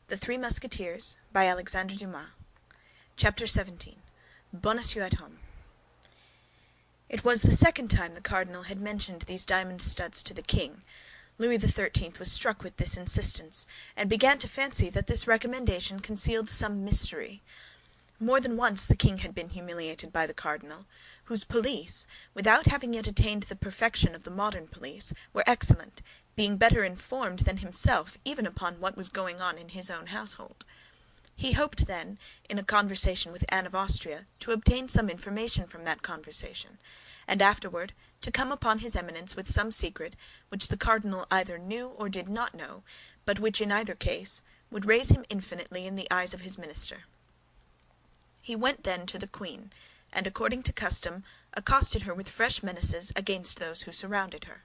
The Three Musketeers by Alexandre Dumas. Chapter 17. Bonacieux at home. It was the second time the cardinal had mentioned these diamond studs to the king. Louis XIII. Was struck with this insistence, and began to fancy that this recommendation concealed some mystery. More than once the king had been humiliated by the cardinal, whose police, without having yet attained the perfection of the modern police, were excellent, being better informed than himself even upon what was going on in his own household. He hoped then, in a conversation with Anne of Austria, to obtain some information from that conversation, and afterward to come upon his Eminence with some secret which the cardinal either knew or did not know, but which in either case would raise him infinitely in the eyes of his minister. He went then to the queen, and according to custom accosted her with fresh menaces against those who surrounded her.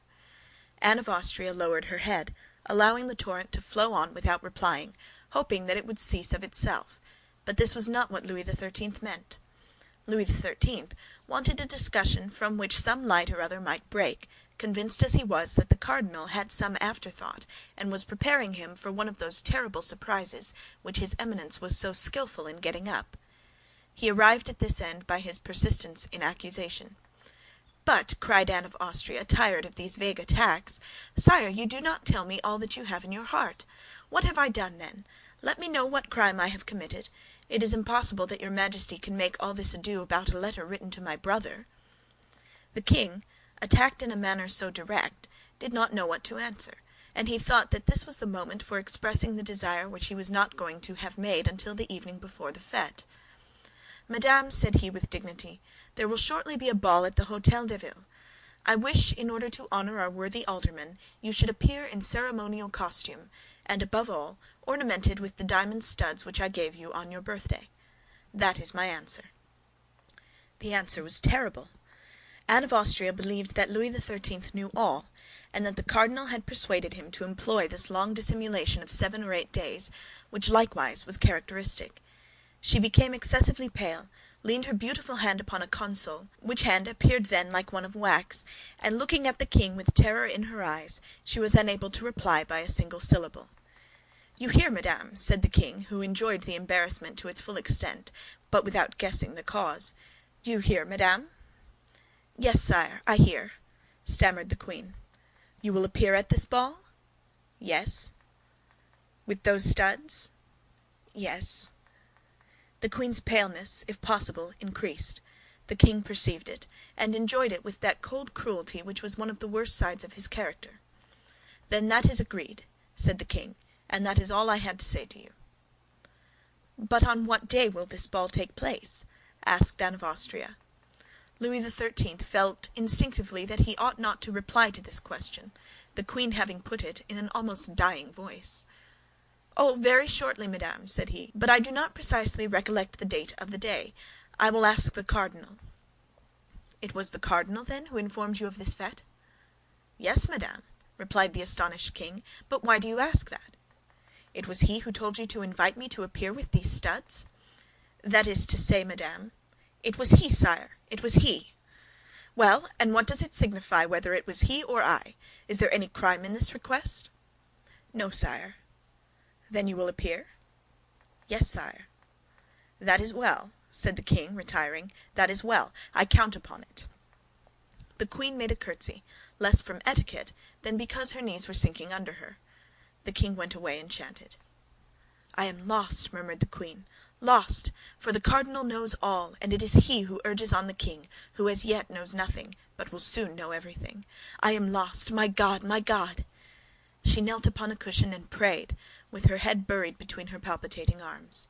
Anne of Austria lowered her head, allowing the torrent to flow on without replying, hoping that it would cease of itself. But this was not what Louis XIII. Meant. Louis XIII. Wanted a discussion from which some light or other might break, convinced as he was that the cardinal had some afterthought, and was preparing him for one of those terrible surprises which his Eminence was so skillful in getting up. He arrived at this end by his persistence in accusation. "But," cried Anne of Austria, tired of these vague attacks, "sire, you do not tell me all that you have in your heart. What have I done, then? Let me know what crime I have committed. It is impossible that your Majesty can make all this ado about a letter written to my brother." The king, attacked in a manner so direct, did not know what to answer, and he thought that this was the moment for expressing the desire which he was not going to have made until the evening before the fête. "Madame," said he with dignity, "there will shortly be a ball at the Hôtel de Ville. I wish, in order to honor our worthy alderman, you should appear in ceremonial costume, and above all, ornamented with the diamond studs which I gave you on your birthday. That is my answer." The answer was terrible. Anne of Austria believed that Louis XIII. Knew all, and that the cardinal had persuaded him to employ this long dissimulation of 7 or 8 days, which likewise was characteristic. She became excessively pale, leaned her beautiful hand upon a console, which hand appeared then like one of wax, and looking at the king with terror in her eyes, she was unable to reply by a single syllable. "You hear, madame," said the king, who enjoyed the embarrassment to its full extent, but without guessing the cause. "You hear, madame?" "Yes, sire, I hear," stammered the queen. "You will appear at this ball?" "Yes." "With those studs?" "Yes." The queen's paleness, if possible, increased. The king perceived it, and enjoyed it with that cold cruelty which was one of the worst sides of his character. "Then that is agreed," said the king, "and that is all I had to say to you." "But on what day will this ball take place?" asked Anne of Austria. Louis XIII. Felt instinctively that he ought not to reply to this question, the queen having put it in an almost dying voice. "Oh, very shortly, madame," said he, "but I do not precisely recollect the date of the day. I will ask the cardinal." "It was the cardinal, then, who informed you of this fête?" "Yes, madame," replied the astonished king. "But why do you ask that?" "It was he who told you to invite me to appear with these studs?" "That is to say, madame—" "It was he, sire, it was he." "Well, and what does it signify whether it was he or I? Is there any crime in this request?" "No, sire." "Then you will appear?" "Yes, sire." "That is well," said the king, retiring. "That is well. I count upon it." The queen made a curtsy, less from etiquette than because her knees were sinking under her. The king went away enchanted. "I am lost," murmured the queen, "lost, for the cardinal knows all, and it is he who urges on the king, who as yet knows nothing, but will soon know everything. I am lost! My God, my God!" She knelt upon a cushion and prayed, with her head buried between her palpitating arms.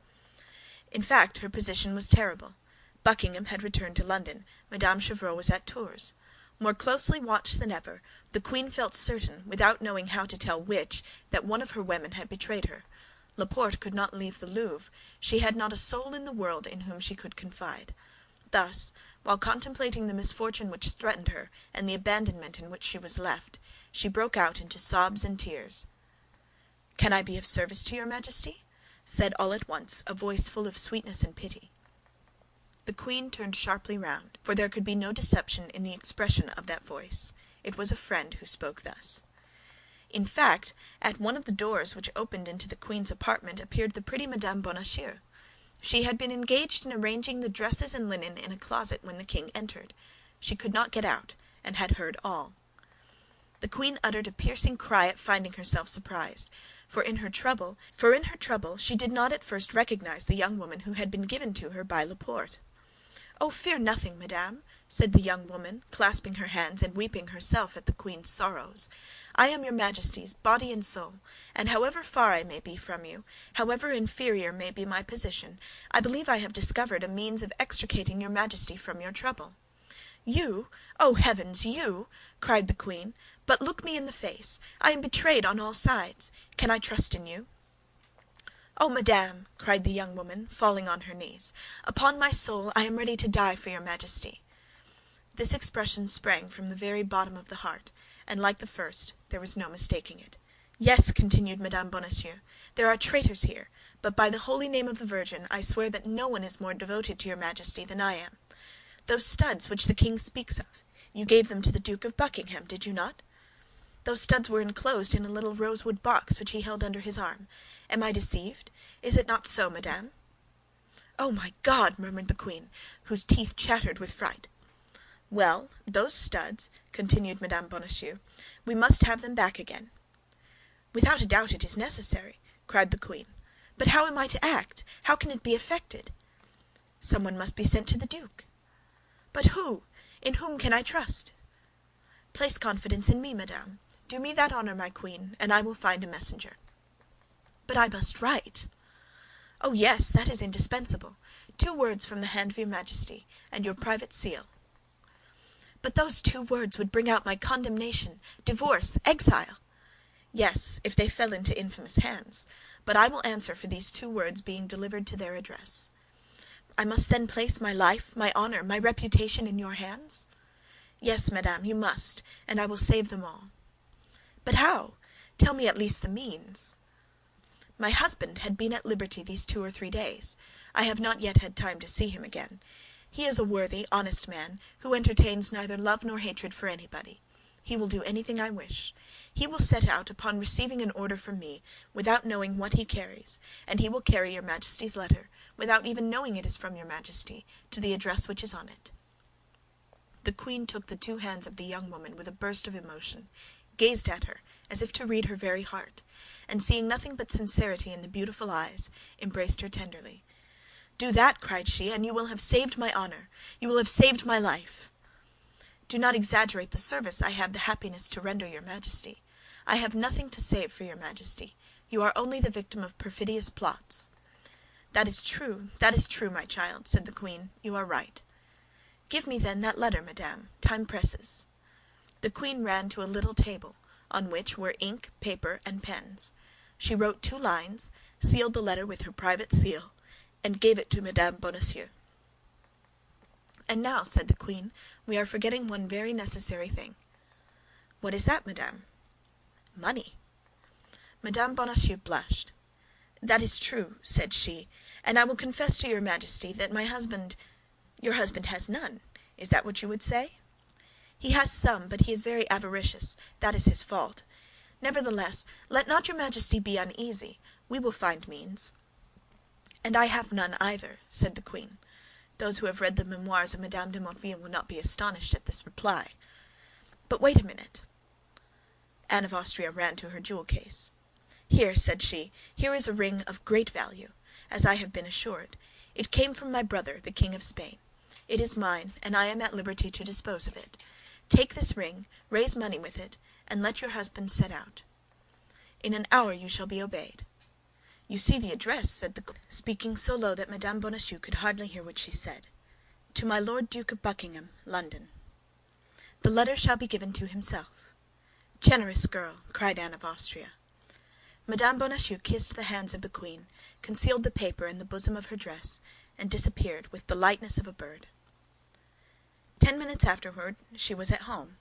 In fact, her position was terrible. Buckingham had returned to London; Mme. Chevreuse was at Tours. More closely watched than ever, the queen felt certain, without knowing how to tell which, that one of her women had betrayed her. Laporte could not leave the Louvre; she had not a soul in the world in whom she could confide. Thus, while contemplating the misfortune which threatened her and the abandonment in which she was left, she broke out into sobs and tears. "Can I be of service to your Majesty?" said all at once a voice full of sweetness and pity. The queen turned sharply round, for there could be no deception in the expression of that voice. It was a friend who spoke thus. In fact, at one of the doors which opened into the queen's apartment appeared the pretty Mme. Bonacieux. She had been engaged in arranging the dresses and linen in a closet when the king entered. She could not get out, and had heard all. The queen uttered a piercing cry at finding herself surprised, for in her trouble she did not at first recognize the young woman who had been given to her by Laporte. "Oh, fear nothing, madame," said the young woman, clasping her hands and weeping herself at the queen's sorrows. "I am your Majesty's, body and soul, and however far I may be from you, however inferior may be my position, I believe I have discovered a means of extricating your Majesty from your trouble." "You? Oh, heavens, you!" cried the queen. "But look me in the face. I am betrayed on all sides. Can I trust in you?" "Oh, madame," cried the young woman, falling on her knees, "upon my soul, I am ready to die for your Majesty." This expression sprang from the very bottom of the heart, and like the first, there was no mistaking it. "Yes," continued Mme. Bonacieux, "there are traitors here, but by the holy name of the Virgin, I swear that no one is more devoted to your Majesty than I am. Those studs which the king speaks of, you gave them to the Duke of Buckingham, did you not?" "Those studs were enclosed in a little rosewood box which he held under his arm. Am I deceived? Is it not so, madame?" "Oh, my God!" murmured the queen, whose teeth chattered with fright. "Well, those studs," continued Mme. Bonacieux, "we must have them back again." "Without a doubt it is necessary," cried the queen. "But how am I to act? How can it be effected?" "Someone must be sent to the duke." "But who? In whom can I trust?" "Place confidence in me, madame. Do me that honor, my queen, and I will find a messenger." "But I must write." "Oh, yes, that is indispensable. 2 words from the hand of your Majesty, and your private seal." "But those 2 words would bring out my condemnation, divorce, exile." "Yes, if they fell into infamous hands; but I will answer for these 2 words being delivered to their address." "I must then place my life, my honor, my reputation in your hands?" "Yes, madame, you must, and I will save them all." "But how? Tell me at least the means." "My husband had been at liberty these 2 or 3 days. I have not yet had time to see him again. He is a worthy, honest man, who entertains neither love nor hatred for anybody. He will do anything I wish. He will set out upon receiving an order from me, without knowing what he carries, and he will carry your Majesty's letter, without even knowing it is from your Majesty, to the address which is on it." The queen took the 2 hands of the young woman with a burst of emotion, gazed at her as if to read her very heart, and seeing nothing but sincerity in the beautiful eyes, embraced her tenderly. "Do that," cried she, "and you will have saved my honor. You will have saved my life." "Do not exaggerate the service I have the happiness to render your Majesty. I have nothing to save for your Majesty. You are only the victim of perfidious plots." That is true, my child," said the queen. "You are right." "Give me, then, that letter, madame. Time presses." The queen ran to a little table, on which were ink, paper, and pens. She wrote 2 lines, sealed the letter with her private seal, and gave it to Mme. Bonacieux. "And now," said the queen, "we are forgetting one very necessary thing." "What is that, madame?" "Money." Mme. Bonacieux blushed. "That is true," said she, "and I will confess to your Majesty that my husband—" "Your husband has none. Is that what you would say?" "He has some, but he is very avaricious. That is his fault. Nevertheless, let not your Majesty be uneasy. We will find means." "And I have none either," said the queen. Those who have read the memoirs of Mme. de Motteville will not be astonished at this reply. "But wait a minute." Anne of Austria ran to her jewel case. "Here," said she, "here is a ring of great value, as I have been assured. It came from my brother, the King of Spain. It is mine, and I am at liberty to dispose of it. Take this ring, raise money with it, and let your husband set out. In an hour you shall be obeyed." "You see the address," said the queen, speaking so low that Mme. Bonacieux could hardly hear what she said. "To my Lord Duke of Buckingham, London." "The letter shall be given to himself." "Generous girl!" cried Anne of Austria. Mme. Bonacieux kissed the hands of the queen, concealed the paper in the bosom of her dress, and disappeared with the lightness of a bird. 10 minutes afterward she was at home.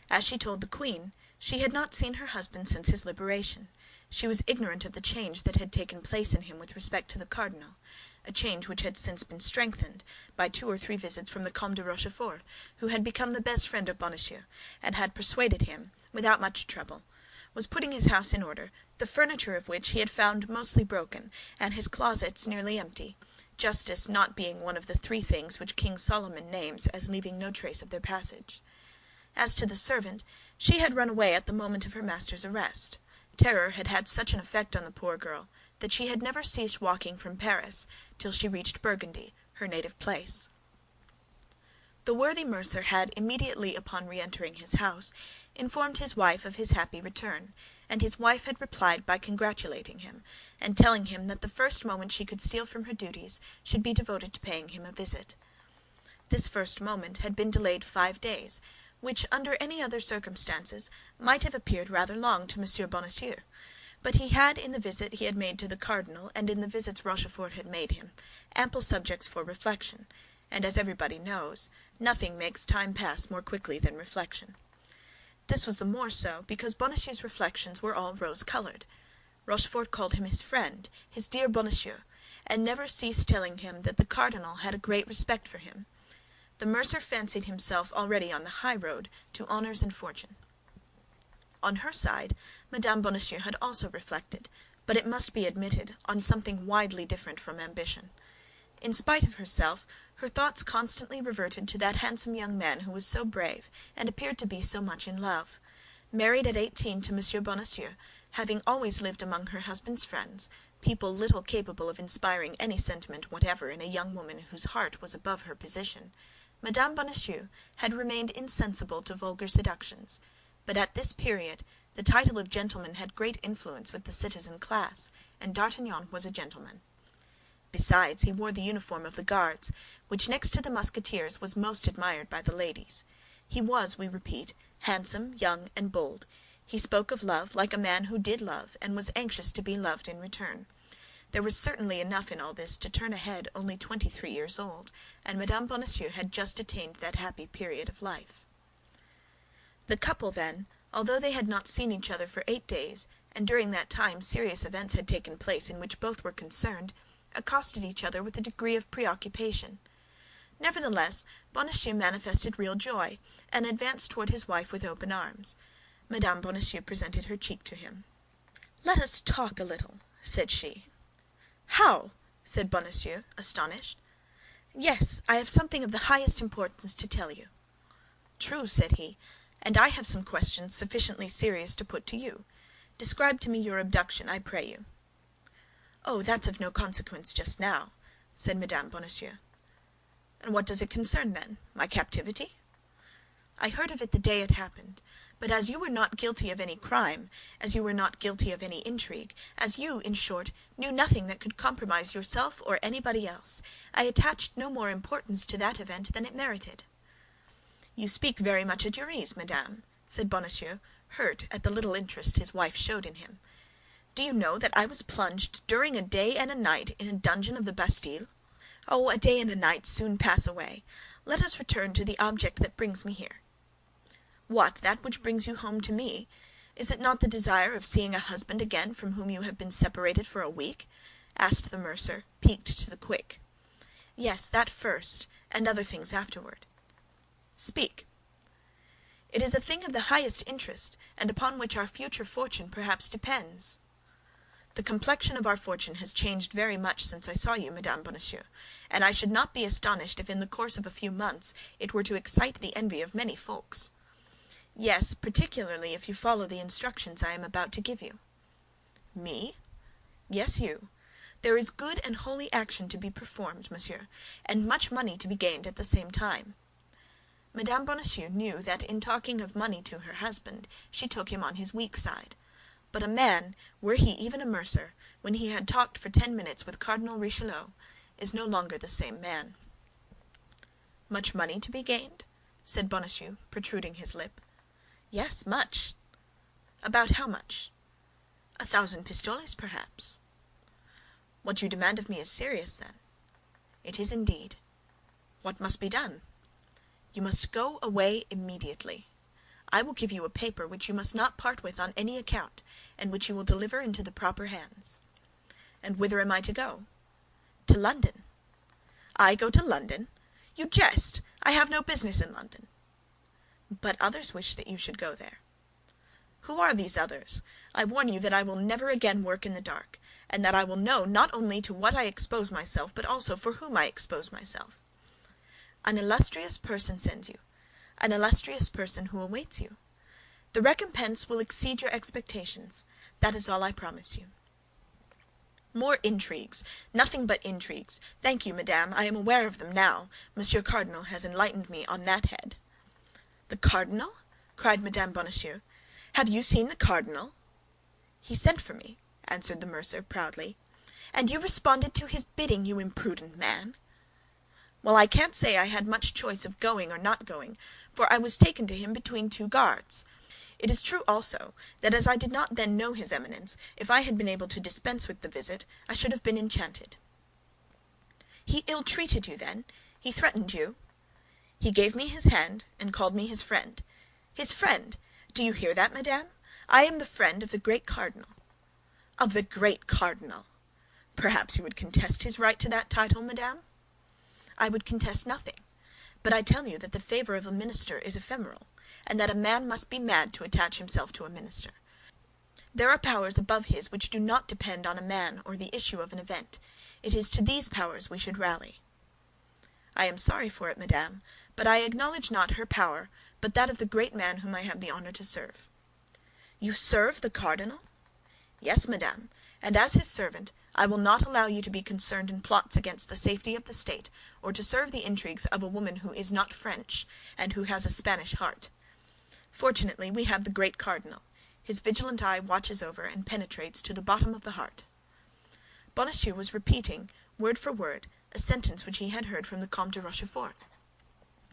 As she told the queen, she had not seen her husband since his liberation. She was ignorant of the change that had taken place in him with respect to the cardinal, a change which had since been strengthened by 2 or 3 visits from the Comte de Rochefort, who had become the best friend of Bonacieux, and had persuaded him, without much trouble, was putting his house in order, the furniture of which he had found mostly broken, and his closets nearly empty, justice not being one of the three things which King Solomon names as leaving no trace of their passage. As to the servant, she had run away at the moment of her master's arrest. Terror had had such an effect on the poor girl that she had never ceased walking from Paris till she reached Burgundy, her native place. The worthy mercer had, immediately upon re-entering his house, informed his wife of his happy return, and his wife had replied by congratulating him, and telling him that the first moment she could steal from her duties should be devoted to paying him a visit. This first moment had been delayed 5 days, which, under any other circumstances, might have appeared rather long to Monsieur Bonacieux; but he had, in the visit he had made to the cardinal, and in the visits Rochefort had made him, ample subjects for reflection, and as everybody knows, nothing makes time pass more quickly than reflection. This was the more so, because Bonacieux's reflections were all rose-colored. Rochefort called him his friend, his dear Bonacieux, and never ceased telling him that the cardinal had a great respect for him. The mercer fancied himself already on the high road to honors and fortune. On her side, Mme. Bonacieux had also reflected, but it must be admitted, on something widely different from ambition. In spite of herself, her thoughts constantly reverted to that handsome young man who was so brave and appeared to be so much in love. Married at 18 to Monsieur Bonacieux, having always lived among her husband's friends, people little capable of inspiring any sentiment whatever in a young woman whose heart was above her position, Mme. Bonacieux had remained insensible to vulgar seductions; but at this period the title of gentleman had great influence with the citizen class, and D'Artagnan was a gentleman. Besides, he wore the uniform of the Guards, which next to the Musketeers was most admired by the ladies. He was, we repeat, handsome, young, and bold. He spoke of love like a man who did love, and was anxious to be loved in return. There was certainly enough in all this to turn a head only 23 years old, and Mme. Bonacieux had just attained that happy period of life. The couple, then, although they had not seen each other for 8 days, and during that time serious events had taken place in which both were concerned, accosted each other with a degree of preoccupation. Nevertheless, Bonacieux manifested real joy, and advanced toward his wife with open arms. Mme. Bonacieux presented her cheek to him. "Let us talk a little," said she. "How?" said Bonacieux, astonished. "Yes, I have something of the highest importance to tell you." "True," said he, "and I have some questions sufficiently serious to put to you. Describe to me your abduction, I pray you." "Oh, that's of no consequence just now," said Mme. Bonacieux. "And what does it concern, then? My captivity?" "I heard of it the day it happened; but as you were not guilty of any crime, as you were not guilty of any intrigue, as you, in short, knew nothing that could compromise yourself or anybody else, I attached no more importance to that event than it merited." "You speak very much at your ease, madame," said Bonacieux, hurt at the little interest his wife showed in him. "Do you know that I was plunged during a day and a night in a dungeon of the Bastille? Oh, a day and a night soon pass away. Let us return to the object that brings me here." "What, that which brings you home to me? Is it not the desire of seeing a husband again from whom you have been separated for a week?" asked the mercer, piqued to the quick. "Yes, that first, and other things afterward." "Speak." "It is a thing of the highest interest, and upon which our future fortune perhaps depends." "The complexion of our fortune has changed very much since I saw you, Mme. Bonacieux, and I should not be astonished if in the course of a few months it were to excite the envy of many folks." "Yes, particularly if you follow the instructions I am about to give you." "Me?" "Yes, you. There is good and holy action to be performed, monsieur, and much money to be gained at the same time." Mme. Bonacieux knew that in talking of money to her husband she took him on his weak side. But a man, were he even a mercer, when he had talked for 10 minutes with Cardinal Richelieu, is no longer the same man. "Much money to be gained?" said Bonacieux, protruding his lip. "Yes, much." "About how much?" "1,000 pistoles, perhaps." "What you demand of me is serious, then." "It is indeed." "What must be done?" "You must go away immediately. I will give you a paper which you must not part with on any account, and which you will deliver into the proper hands." "And whither am I to go?" "To London." "I go to London? You jest! I have no business in London." "But others wish that you should go there." Who are these others? I warn you that I will never again work in the dark, and that I will know not only to what I expose myself, but also for whom I expose myself." "An illustrious person sends you, an illustrious person who awaits you. The recompense will exceed your expectations. That is all I promise you." "More intrigues, nothing but intrigues. Thank you, madame, I am aware of them now. Monsieur Cardinal has enlightened me on that head." "The cardinal?" cried Mme. Bonacieux. "Have you seen the cardinal?" "He sent for me," answered the mercer, proudly. "And you responded to his bidding, you imprudent man!" "Well, I can't say I had much choice of going or not going, for I was taken to him between two guards. It is true also that as I did not then know his Eminence, if I had been able to dispense with the visit, I should have been enchanted." "He ill-treated you, then? He threatened you?" "He gave me his hand and called me his friend. His friend! Do you hear that, madame? I am the friend of the great cardinal." "Of the great cardinal! Perhaps you would contest his right to that title, madame?" "I would contest nothing; but I tell you that the favor of a minister is ephemeral, and that a man must be mad to attach himself to a minister. There are powers above his which do not depend on a man or the issue of an event. It is to these powers we should rally." "I am sorry for it, madame, but I acknowledge not her power, but that of the great man whom I have the honor to serve." "You serve the cardinal?" "Yes, madame, and as his servant I will not allow you to be concerned in plots against the safety of the state, or to serve the intrigues of a woman who is not French, and who has a Spanish heart. Fortunately, we have the great cardinal. His vigilant eye watches over and penetrates to the bottom of the heart." Bonacieux was repeating, word for word, a sentence which he had heard from the Comte de Rochefort.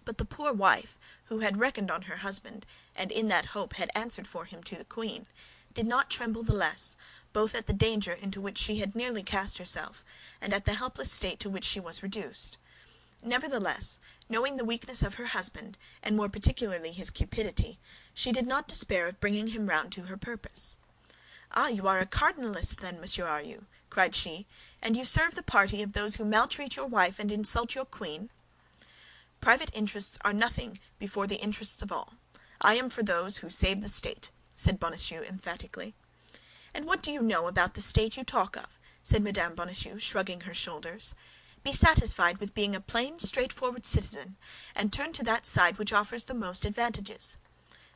But the poor wife, who had reckoned on her husband, and in that hope had answered for him to the queen, did not tremble the less, both at the danger into which she had nearly cast herself, and at the helpless state to which she was reduced. Nevertheless, knowing the weakness of her husband, and more particularly his cupidity, she did not despair of bringing him round to her purpose. "Ah, you are a cardinalist, then, monsieur, are you?" cried she, "and you serve the party of those who maltreat your wife and insult your queen?" "Private interests are nothing before the interests of all. I am for those who save the state," said Bonacieux, emphatically. "And what do you know about the state you talk of?" said Mme. Bonacieux, shrugging her shoulders. "Be satisfied with being a plain, straightforward citizen, and turn to that side which offers the most advantages."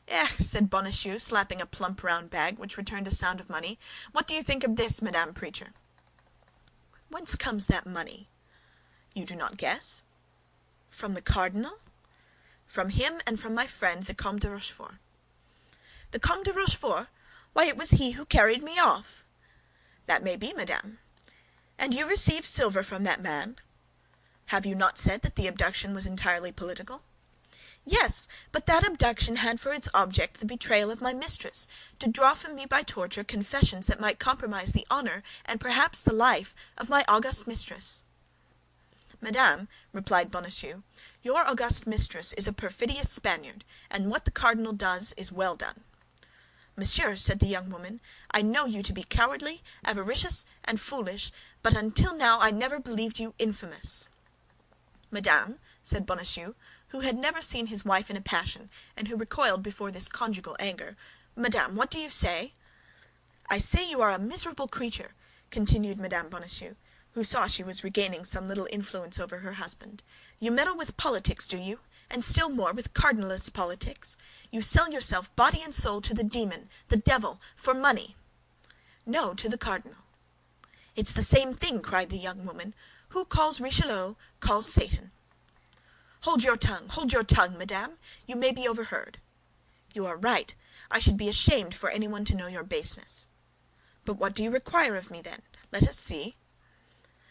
"Eh!" said Bonacieux, slapping a plump round bag, which returned a sound of money. "What do you think of this, Madame Preacher?" "Whence comes that money?" "You do not guess?" "From the cardinal?" "From him and from my friend, the Comte de Rochefort." "The Comte de Rochefort? Why, it was he who carried me off." "That may be, madame." "And you received silver from that man?" "Have you not said that the abduction was entirely political?" "Yes, but that abduction had for its object the betrayal of my mistress, to draw from me by torture confessions that might compromise the honor and perhaps the life of my august mistress." "Madame," replied Bonacieux, "your august mistress is a perfidious Spaniard, and what the cardinal does is well done." "Monsieur," said the young woman, "I know you to be cowardly, avaricious, and foolish, but until now I never believed you infamous." "Madame," said Bonacieux, who had never seen his wife in a passion, and who recoiled before this conjugal anger, "Madame, what do you say?" "I say you are a miserable creature," continued Mme. Bonacieux, who saw she was regaining some little influence over her husband. "You meddle with politics, do you? And still more with cardinalist politics? You sell yourself body and soul to the demon, the devil, for money." "No, to the cardinal." "It's the same thing," cried the young woman. "Who calls Richelieu calls Satan." Hold your tongue, madame! You may be overheard." "You are right. I should be ashamed for anyone to know your baseness." "But what do you require of me, then? Let us see."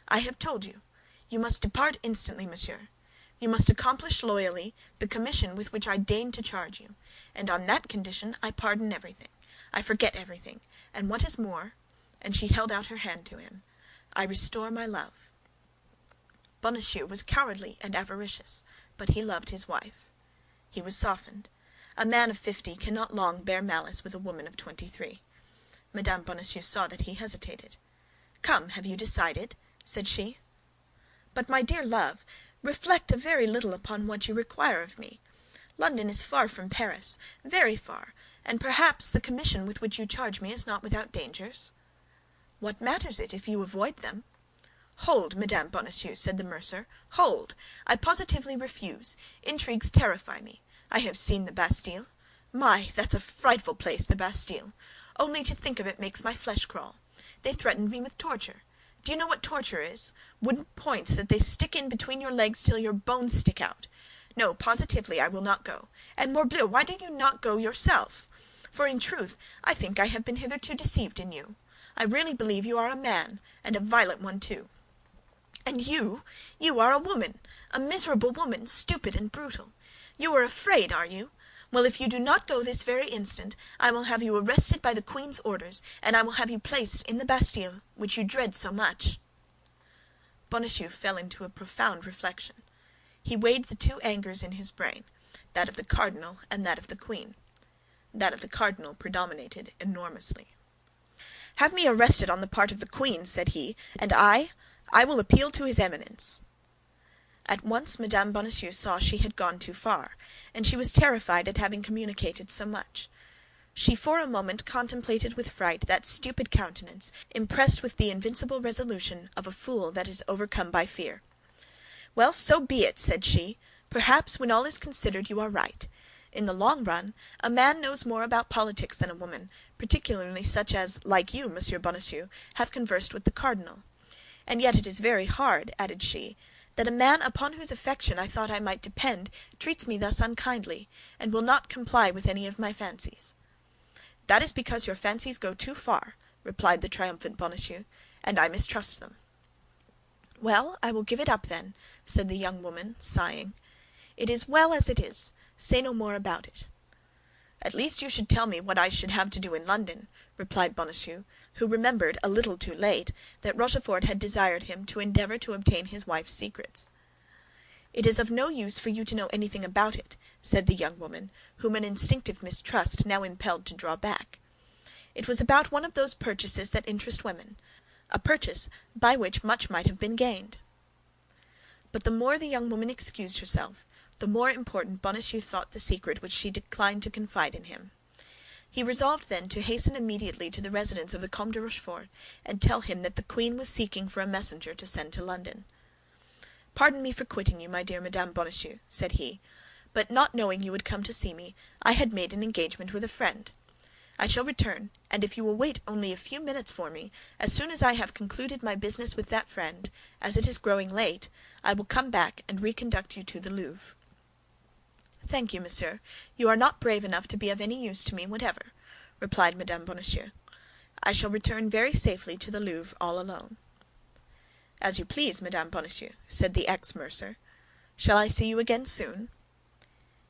"I have told you. You must depart instantly, monsieur. You must accomplish loyally the commission with which I deign to charge you, and on that condition I pardon everything, I forget everything, and what is more," and she held out her hand to him, "I restore my love." Bonacieux was cowardly and avaricious, but he loved his wife. He was softened. A man of 50 cannot long bear malice with a woman of 23. Mme. Bonacieux saw that he hesitated. "Come, have you decided?" said she. "But my dear love, reflect a very little upon what you require of me. London is far from Paris, very far, and perhaps the commission with which you charge me is not without dangers." "What matters it, if you avoid them?" "Hold, Madame Bonacieux," said the mercer, "hold! I positively refuse. Intrigues terrify me. I have seen the Bastille. My, that's a frightful place, the Bastille! Only to think of it makes my flesh crawl. They threatened me with torture. Do you know what torture is? Wooden points that they stick in between your legs till your bones stick out. No, positively, I will not go. And morbleu, why do you not go yourself? For in truth, I think I have been hitherto deceived in you. I really believe you are a man, and a violent one too. And you are a woman, a miserable woman, stupid and brutal. You are afraid, are you? Well, if you do not go this very instant, I will have you arrested by the queen's orders, and I will have you placed in the Bastille, which you dread so much." Bonacieux fell into a profound reflection. He weighed the two angers in his brain, that of the cardinal and that of the queen. That of the cardinal predominated enormously. "Have me arrested on the part of the queen," said he, "and I will appeal to his Eminence." At once Mme. Bonacieux saw she had gone too far, and she was terrified at having communicated so much. She for a moment contemplated with fright that stupid countenance, impressed with the invincible resolution of a fool that is overcome by fear. "Well, so be it," said she. "Perhaps, when all is considered, you are right. In the long run, a man knows more about politics than a woman, particularly such as, like you, Monsieur Bonacieux, have conversed with the cardinal. And yet it is very hard," added she, "that a man upon whose affection I thought I might depend treats me thus unkindly, and will not comply with any of my fancies." "That is because your fancies go too far," replied the triumphant Bonacieux, "and I mistrust them." "Well, I will give it up, then," said the young woman, sighing. "It is well as it is. Say no more about it." "At least you should tell me what I should have to do in London," replied Bonacieux, who remembered, a little too late, that Rochefort had desired him to endeavor to obtain his wife's secrets. "It is of no use for you to know anything about it," said the young woman, whom an instinctive mistrust now impelled to draw back. "It was about one of those purchases that interest women, a purchase by which much might have been gained." But the more the young woman excused herself, the more important Bonacieux thought the secret which she declined to confide in him. He resolved then to hasten immediately to the residence of the Comte de Rochefort and tell him that the queen was seeking for a messenger to send to London. "Pardon me for quitting you, my dear Madame Bonacieux," said he, "but not knowing you would come to see me, I had made an engagement with a friend. I shall return, and if you will wait only a few minutes for me, as soon as I have concluded my business with that friend, as it is growing late, I will come back and reconduct you to the Louvre." "Thank you, monsieur. You are not brave enough to be of any use to me whatever," replied Mme. Bonacieux. "I shall return very safely to the Louvre all alone." "As you please, Mme. Bonacieux," said the ex-mercer. "Shall I see you again soon?"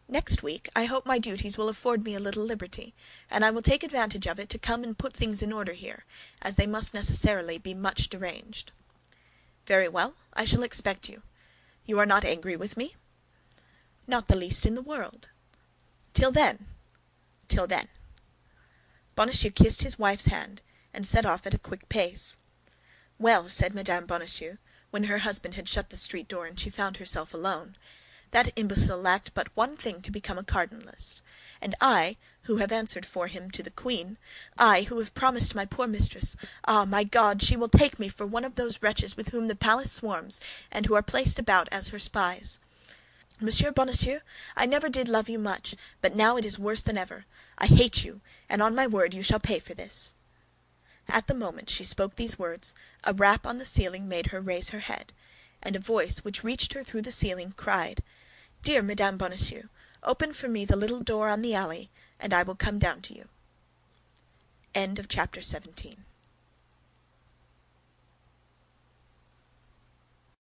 "Next week I hope my duties will afford me a little liberty, and I will take advantage of it to come and put things in order here, as they must necessarily be much deranged." "Very well, I shall expect you. You are not angry with me?" "Not the least in the world." "Till then?" "Till then." Bonacieux kissed his wife's hand and set off at a quick pace. "Well," said Mme. Bonacieux, when her husband had shut the street door and she found herself alone, "that imbecile lacked but one thing to become a cardinalist; and I, who have answered for him to the queen, I, who have promised my poor mistress—ah, my God, she will take me for one of those wretches with whom the palace swarms and who are placed about as her spies. Monsieur Bonacieux, I never did love you much, but now it is worse than ever. I hate you, and on my word you shall pay for this." At the moment she spoke these words, a rap on the ceiling made her raise her head, and a voice which reached her through the ceiling cried, "Dear Madame Bonacieux, open for me the little door on the alley, and I will come down to you." Chapter 17